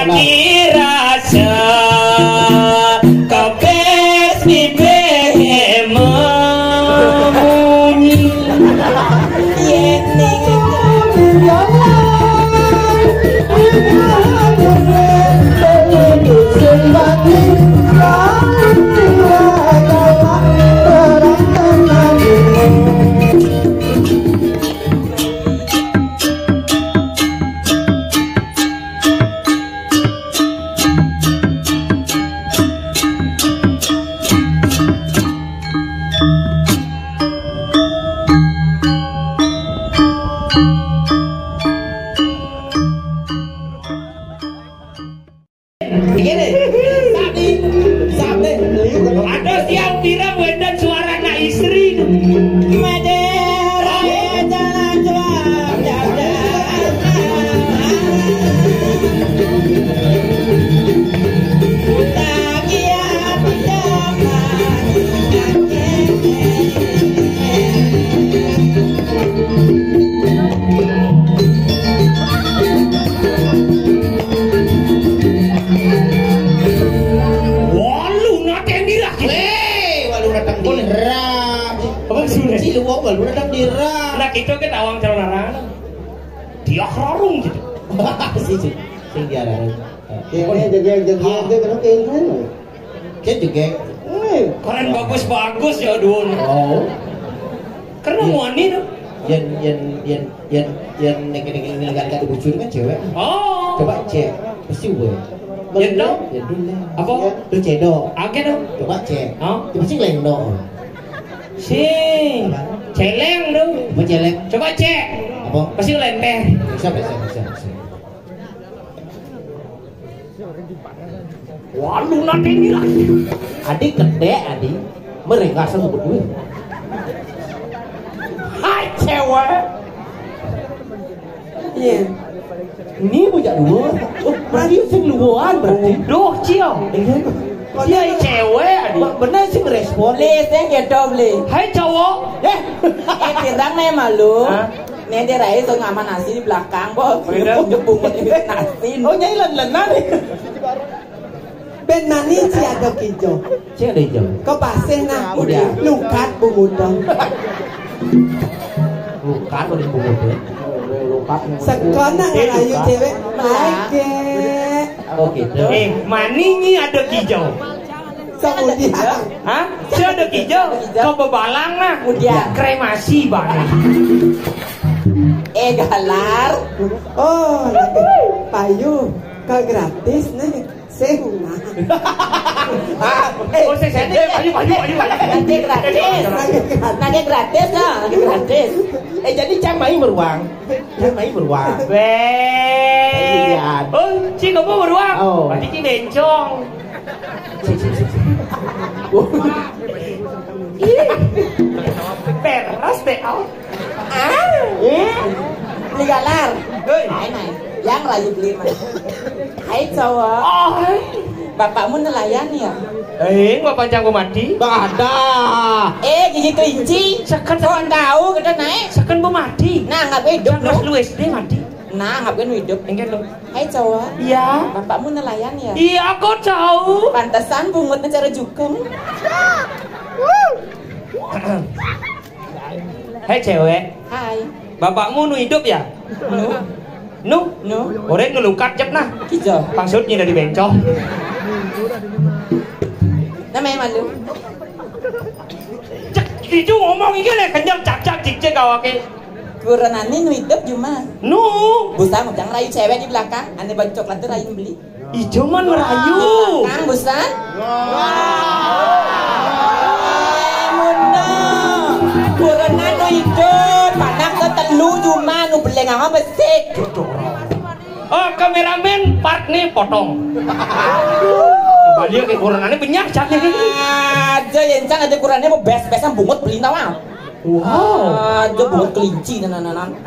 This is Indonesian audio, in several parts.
dirasa kepes bibir memunyi yening itu kan awang calon larangan dia rarung gitu sih dia rarung ini jegeng itu kan kan jegeng keren bagus ya dun oh karena wanita yang negara bujur kan cewek oh coba cek pasti gue yen dong apa tuh cedok oke dong coba cek coba sih lendo sih celeng dong apa celeng coba cek apa pasti lempeh bisa waduh nanti ini lagi adik gede adik mereka sama berdua hai cewek iya ini bujak dua oh berarti sing luar berarti doh cium dia cewek adik bener sih ngerespon saya gitu beli hai cowok tirang nih malu nih dia rai tuh ngaman nasi di belakang kok bungut nasi oh nyai lenan nih ben nani si ada hijau si ada hijau kau pasih nah udah lukat bungut dong lukat udah bungut lukat sekolah ngerayu cewek lagi oh gitu maninya ada hijau kemudian hah? Saya ada hijau kau bebalang nah kemudian kremasi banget galar oh payu kau gratis nih sehuna oh saya payu nanti gratis jadi camai beruang oh si kamu beruang berarti si bencong peras deh beli galar yang lagi beli mah hai cowok bapakmu nelayan ya bapak canggu mati ada gigi kelinci seken tahu kita naik seken bu mati nah nggak hidup lu SD mati nah ngapain hidup enggak lu hai cowok iya bapakmu nelayan ya iya aku tahu pantesan bungutnya cara jukung hai cewek hai bapakmu nu hidup ya nu orang ngelukat cep nah hijau maksudnya dari bencong namanya malu cek hijau ngomong ini lah kenyang cak cik kawake kuranani nu hidup cuma nu busa mau jangan rayu cewek di belakang ane baju coklat tuh rayu beli hijau man merayu kang busan kuranani nu hidup panak ketelu cuma nu beli nggak besik oh kameramen part nih potong balik ke kuranani banyak caknya aja yang cang ada kuranani mau besan bungut beli tawar wow, dia buat kelinci nanan.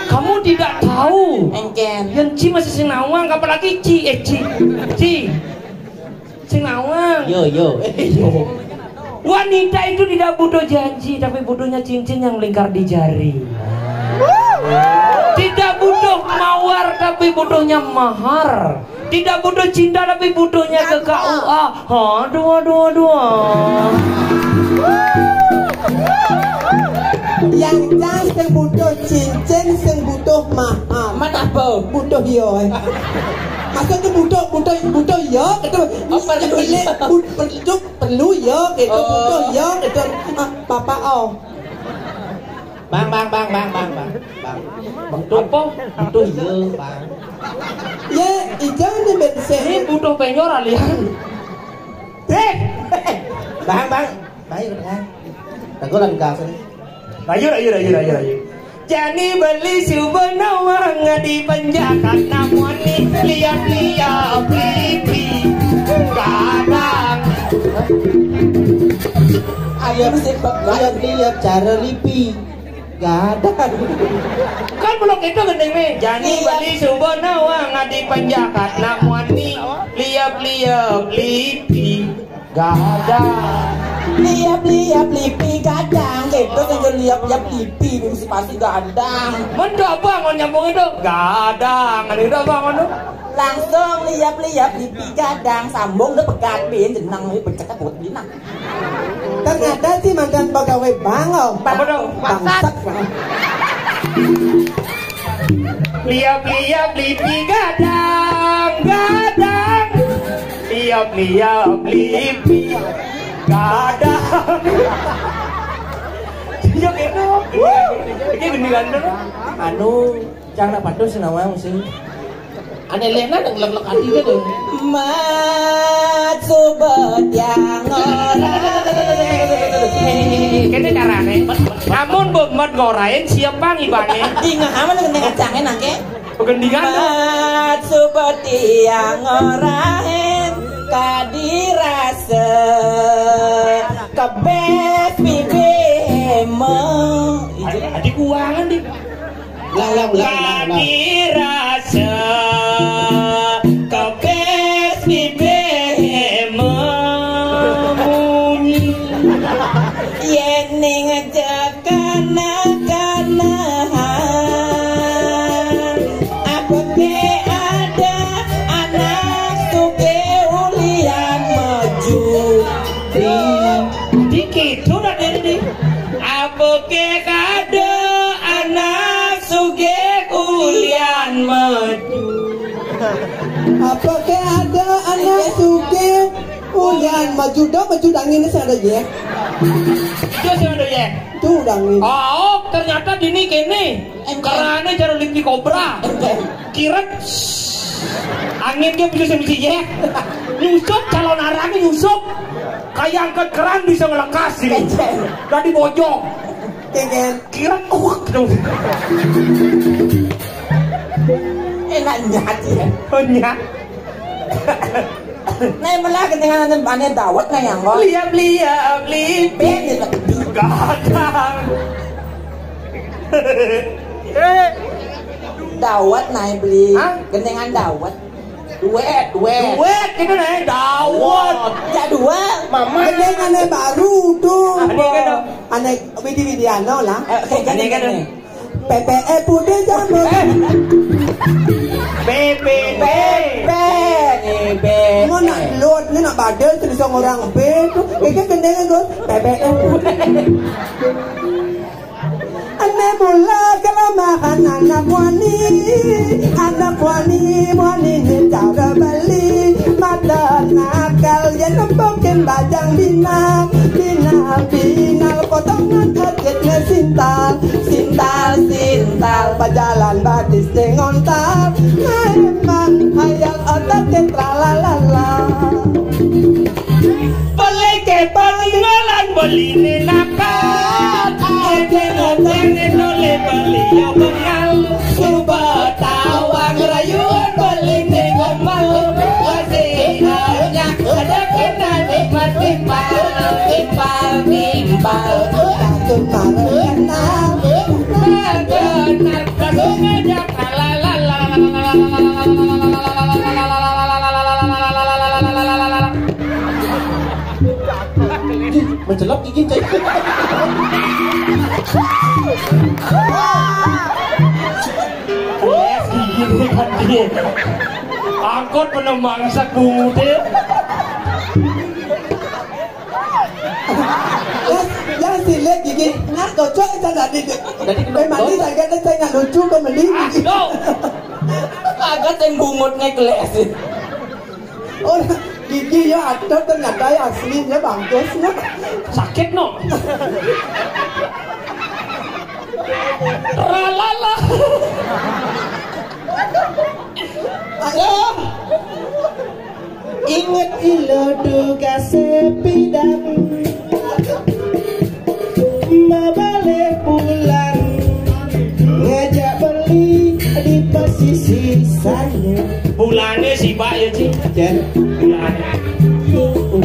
Kamu tidak tahu. Engken. Yang Ci masih sing nawang, apalagi Ci, sing nawang. Yo. Wanita itu tidak butuh janji, tapi butuhnya cincin yang melingkar di jari. Tidak butuh mawar, tapi butuhnya mahar. Tidak butuh cinta tapi butuhnya ke KUA. Aduh. Yang cas yang butuh cincin, yang butuh mahal. Mana apa? Butuh yo. Maksudnya butuh yo, itu perlu yo, itu butuh yo, itu papa Bang. Butuh apa? Butuh yo, Bang. Ya, ijo ni bensin. Ini butuh penyor alian. Bang. Baik kan? Tenggolan gas ni. Ayo. Jani beli subhanawang di penjakan namun lihat pipi kadang. Ayam sepak lihat cara lipi gadang. Kan belum itu gendeng nih. Jani beli subhanawang di penjakan namun lihat lipi gadang. Liap lipi gadang, itu yang liap lipi mesti pasti gadang. Mendok bangun nyambung itu gadang, ada itu bangun tuh. Langsung liap lipi gadang, sambung deh pegat bin jenang ini pencet buat binang. Ternyata sih mantan pegawai bangau. Apa dong? Bangsat. Liap lipi gadang. Liap lipi gadang. Yo gitu. Iki gendingan dulu. Anu, jangan patus nama mesti. Ane lena nang lek-lek ati gitu. Mat sobat yang Kene carane. Namun buat ngorain siapa ngibane? Ingat aman dengan cangen nangke. Gendingan. Mat sobat yang ngorain kadirase kebes bibemo. Adik uangan di. Lang. Kadirase kebes bibemo munyi. Yening jakana apa ke ada anak suke ulian maju Dikit udah dari apa ke kado anak suge kulian maju. apa ke ada anak suke ulian maju dangin saya ada ya Itu sih ada ya. tuh dangin Oh, ternyata dini kene. Karena cara lipi kobra. Kiret. Angin dia bisa ya. Nyusup calon arahnya nyusup. Kayak angkat keran bisa ngelekas ini. Dari bojong. keken Kiret enak nyat ya banyak. nah malah ketinggalan tempatnya dawet nah yang kok Liap lipi gadang. dawet nah beli Hah? gendengan dawet Duet gitu nih dawet. ya dua Mama. gendengannya baru tuh Aneh kan dong? aneh Widiano lah Aneh kan dong? PPE putih jamu BBB. Ngo nak load ni nak badal tulis orang B tu keke gendengan tu PPE Ane mula kelamahan anak wani ni cara beli mata nakal yang nembokin bajang binal potongan hajatnya sintal pajalan badis dengontal memang hayal otak tetralalala Boleh ke palingalan boleh nakal. Ngoteng nole beli yo bengal. Suba tawang rayuan boleh ngomal. Kasih hanya ada kena nikmat timpal. takut marana Benar kadung ngajak lalalala. mencelok gigi cek Angkot penemangsa kude. Yang silet gigi, nak kocok saya tadi. Mandi saya nggak lucu kok mending. Agak yang bungut ngekeles. Oh, gigi ya ada ternyata yang aslinya bagusnya. Sakit no. Ralala. Ayo. Ingat ilo duga sepidang. Mabalik pulang ngajak beli di posisi sana. Bulannya si Pak ya Ci. Dan bulannya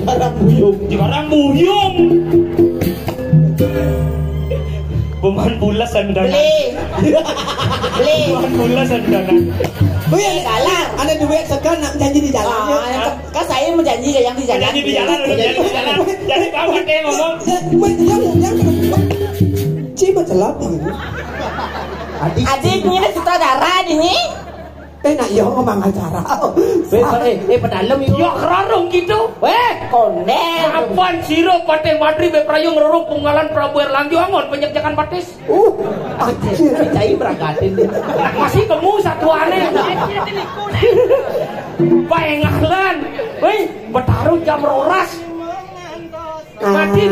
orang buyung. Orang buyung. Peman pula sandangan. Beli. Peman pula sandangan. Buyung kalah. Ada duit sekarang nak janji di jalan. Kan saya menjanji yang di jalan. Janji di jalan. Jadi Pak Wate ngomong. Yang Cima celap. Adiknya sutradara ini. Nak yo ngomong acara. Pedalem yo kerarung gitu. Konen. Apaan siro Pate Madri be prayung ngerurung punggalan Prabu Erlangga angon penyekjakan patis. Anjir. Cai berangkatin. Masih kamu satu aneh. Paengahlan. Bertaruh jam roras. Mati.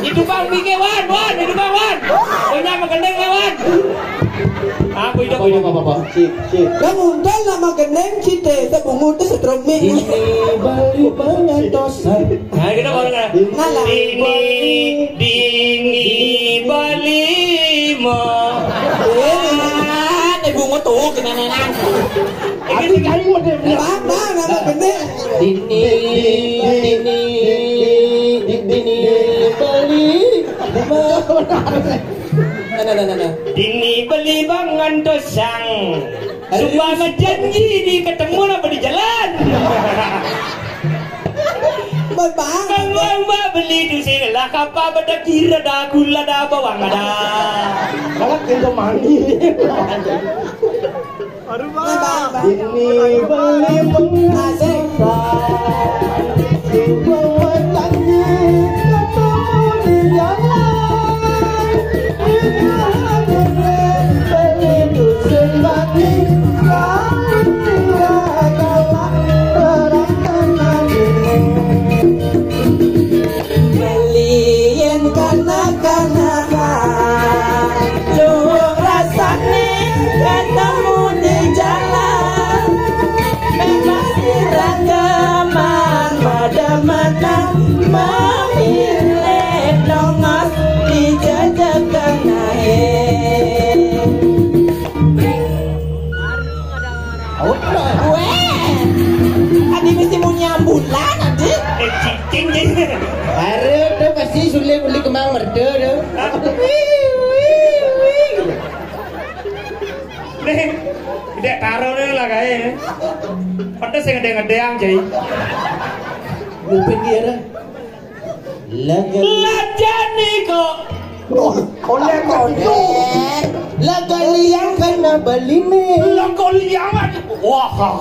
Itu bang Mike wan. Itu bang wan. Punya magendeng wan. Aku hidup apa? Sip. Yang undang nama gendeng cite sebungut setromik. Ini bali pengentosan. Nah kita ngomong Dini bali mo. Bungut tuh kenenenan. Ini kali model apa nama gendeng? Dini bali. Nah. Dini beli bangan dosang. Sumpah janji di ketemu apa di jalan. Bang beli dusin lah apa pada kira dah gula dah bawang ada. Kalau kita mandi. Ini beli mengasih bulan adik. Cicing je. Baru tu pasti sulit beli kembang merda tu. Nih, tidak taruh ni lah kaya. Pantas yang ngedeng-ngedeng jadi. Mungkin dia dah. Lajani kok. Kolek. Lagali yang kena beli ni. Koliangan. Wah.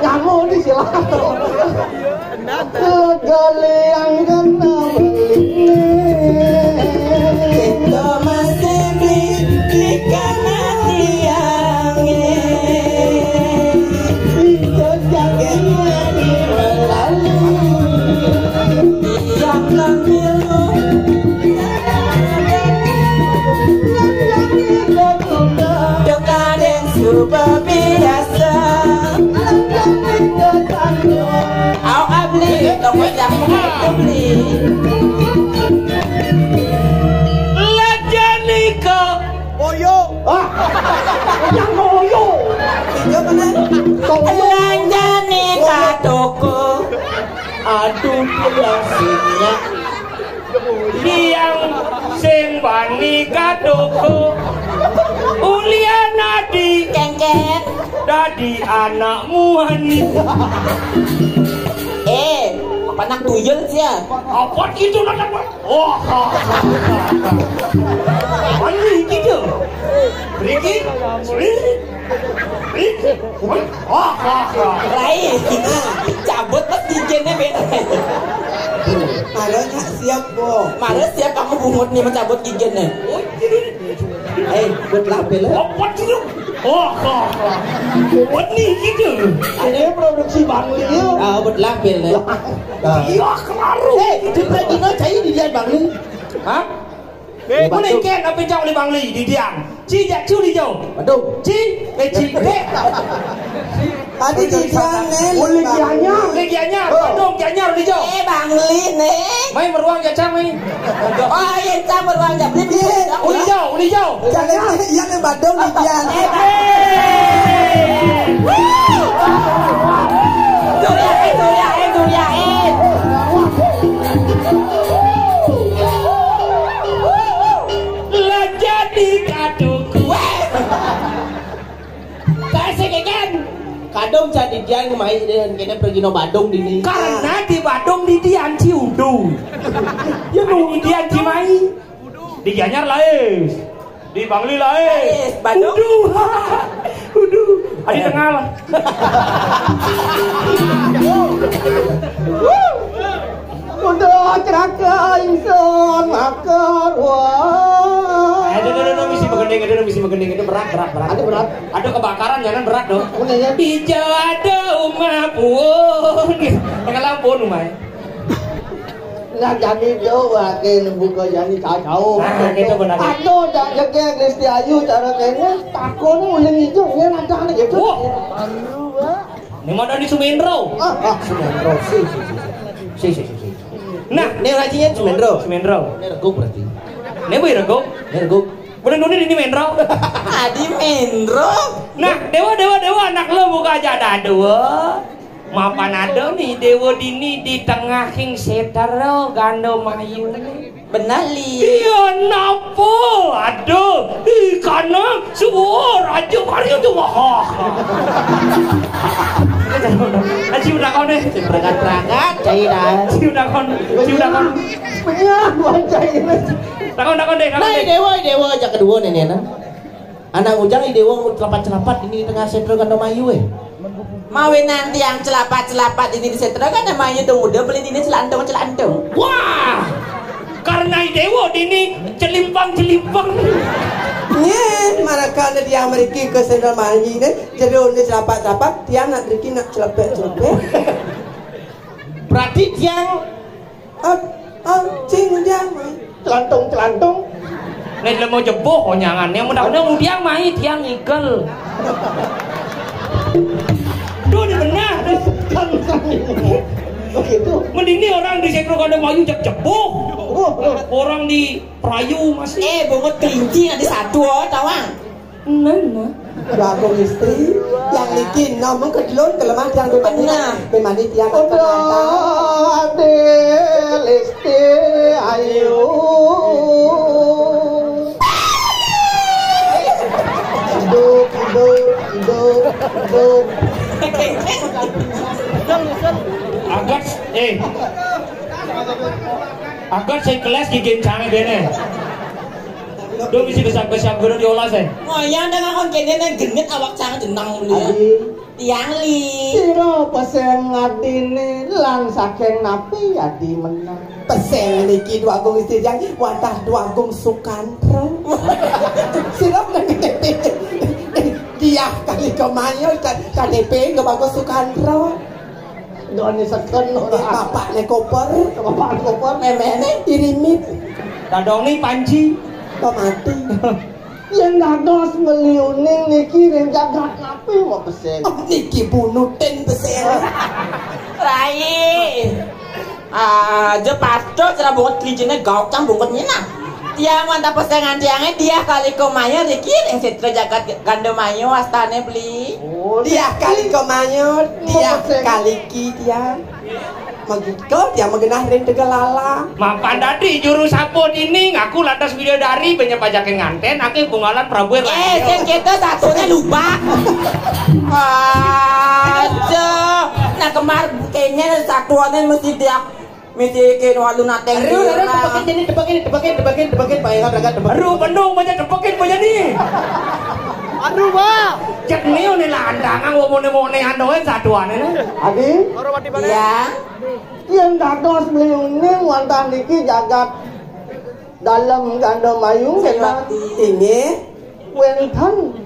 Kamu ni silakan. Lagali yang kena beli ni. Kita masih beli karena tiangnya. Kita jadinya di melalui. Yang lambilu. Super biasa. Au abli, toko jamu abli. Lajani kok. Boyo. Yang boyo. Tiga mana? Lajani ka toko. Aduh pelasinnya. Liang sing wani kadoko. Uliana di Kengken. dadi anakmu hani. Panak tuyul sih ya. Apa gitu nak apa? Oh. Ini gitu. Riki. Oh. Lain. Cabut pas dijennya beda. Marahnya siap boh. Marah siap kamu bungut nih mencabut giginya. Buat label ya. Apa gitu? Oh. Ini gitu. Ini produksi Bang Liu. Buat label ya. Iya kelaru. Di Pregino cai di dia Bang Liu. Hah? Boleh kan apa jauh di Bang Li di Diang. Ci jak cu di jauh. Aduh. Ci Tadi di Diang nih. Legianya. Bandung Gianyar di jauh. Bang Li nih. Mai meruang jacang mai. Oh iya cang beruang jam beli. Uli jauh. Jangan iya nih Bandung di Diang. Duriain. Lah jadi kadoku. Kadung jadi Diang mai dan kena pergi no Bandung di ni. Karena di Bandung di Dian Ciundu. Ya nu di Dian Cimai. Di Gianyar lain. Di Bangli lain. Bandung. Udu. Di tengah lah. Udah ceraka insan makar wah. Aduh, misi begending itu berat. Ada berat. Ada kebakaran jangan berat dong. Punyanya Hijau ada rumah pun. Tengah lampu rumah. nak jadi jauh akhir buka jadi kacau. Nah, kita benar. Atau tak jaga Kristi Ayu cara kayaknya takutnya ulang hijau dia nanti anak gitu. Ini mana di Sumendro? Sumendro si. Nah, Ini rajinya Sumendro. Sumendro. Ini reguk berarti. Ini bu reguk. Ini reguk. Boleh nuni ini Mendro. Adi Mendro. Nah, dewa anak lo buka aja ada dua. Mapan ada nih dewa dini di tengah king setaro gando mayu. Benar li. Iya napa? Aduh, karena semua raja kali itu wah. Aci udah kau deh. Berangkat cairan. Aci udah kau. Banyak wancai. Takon deh. Nah, dewa aja kedua nih nah. Anak ujang dewa celapat ini tengah setro gando mayu Mawe nanti yang celapat ini di setro kan namanya dong udah beli ini celantong. Wah, karena dewa dini celimpang. Nye, manakala di Amerika ke Sendal Manji ni, jadi orang celapat, dia nak Riki nak celepek. Berarti tiang, cing ujang, celantung. Nek lemo jeboh konyangan, yang mudah-mudahan udiang mai tiang ikel. Duh, ini benar. Begitu. Mending orang di Sekro Gandang Mayu jeboh. Orang di Prayu masih. Bungut kelinci nanti satu tawang. Nah. Jago istri yang bikin namun kedelon kelemah yang benar. Pemandi tiang akan Adel istri ayu. Hidup. Agar saya kelas gigit canggih bene. Dua misi besar guru diolah saya. Yang dengan kon kene genit awak sangat jenang beli. Tiang li. Siro pesen ngadine lan saking napi yadi menang. Pesen niki dua agung istri yang watah dua agung Sukantro. Siro dia kali kemayo KDP ke bagus Sukantro. Doni seken bapak ne koper, memene irimit. Dadongi panci. Kok mati. Yang dados meliuning niki ring jagat napi mau pesen. Niki bunutin pesen. Rai. Je pasto cara bungut kelincinya gauk cang bungkutnya nah. Dia mantap pesengan tiangnya dia kali komayo Riki yang setro jagat gando mayo astane beli. Dia kali komayo, dia kali ki dia. Magigo dia mengenah ring tegalala. Mapan tadi juru sapo dini ngaku lantas bidadari banyak pajakin nganten aku bungalan Prabu yang yang kita satunya lupa. Aduh nak kemar kayaknya satuannya mesti dia mesti kene walu nateng. Debakin Pak Ilham raga debakin. Aduh Bandung banyak debakin banyak nih. Aduh Pak. Cek niu nih landangan womone andoe satuane nih. Adi? Iya. Yang dados beliungnya wantah niki jagat dalam ganda mayung kena ini wenten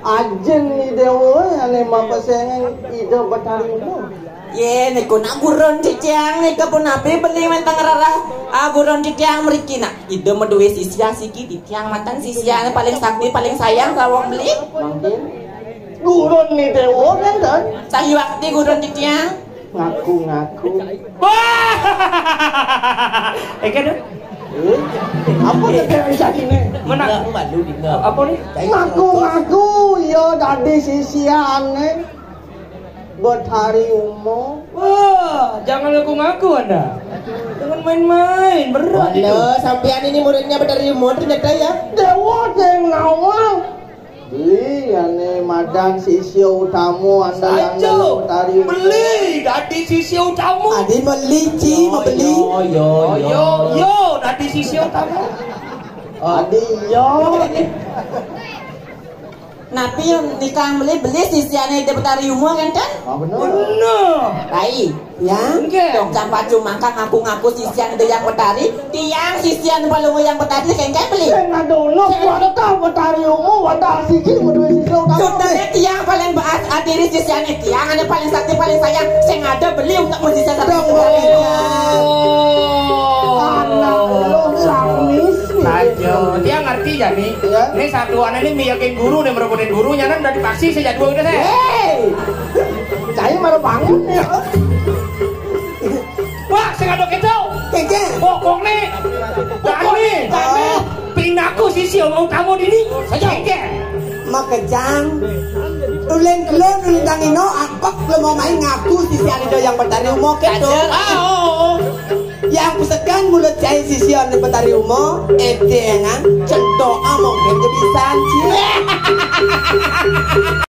ajen ni dewa ane mapasengan ide batarimu. Ye niku nak buron cicang nih kepun api beli mentang rara buron cicang meriki nak ide meduwe sisiang siki cicang mantan sisiang paling sakti paling sayang sawang beli Mungkin gurun ni dewa kan? sahi waktu buron cicang Ngaku-ngaku. Wah. Kan? Apa yang jadi nih? Mana? Malu dinggal. Apa nih? Ngaku-ngaku yo dadi sisiane Betari Umo. Wah, jangan ngaku-ngaku Anda. Jangan main-main, berat itu. Halo, sampean ini muridnya Betari Umo ternyata ya. Dewa yang ngawang. Beli ane madang sisio utamu anda yang Betari Umo. Beli dadi sisio utamu. Adi beli ci mau beli. Yo, dadi sisio utamu. Adi yo. Napi nikah beli sisiane ide Betari Umo kan kan? Bener. Baik. Ya. Dong campak cuma ngaku-ngaku sisian ide yang Betari, tiang sisian palungu yang Betari kan beli. Jangan dulu wantah Betari Umo, wantah siki berdua sisio utamu. Sudahnya tiang paling bahas adiri sisiane tiang ane paling sakti paling sayang. Sing ada beli untuk mesti saya Anak lo samis. Ayo, dia ngerti ya nih. Ini satuan ini miyakin guru nih merebutin gurunya kan udah dipaksa sejak dua udah saya. Saya malah bangun ya. Wah, saya ngadok itu. Keke. Pokok nih. Tani. Pinaku sisi omong kamu dini. Saja keke. Makejang. Uleng-uleng ulendangino akpak lo mau main ngaku sisi anido yang Betari Umo kedo. Yang pesekan mulut cai sisian di Betari Umo edengan centok among kebisan cie.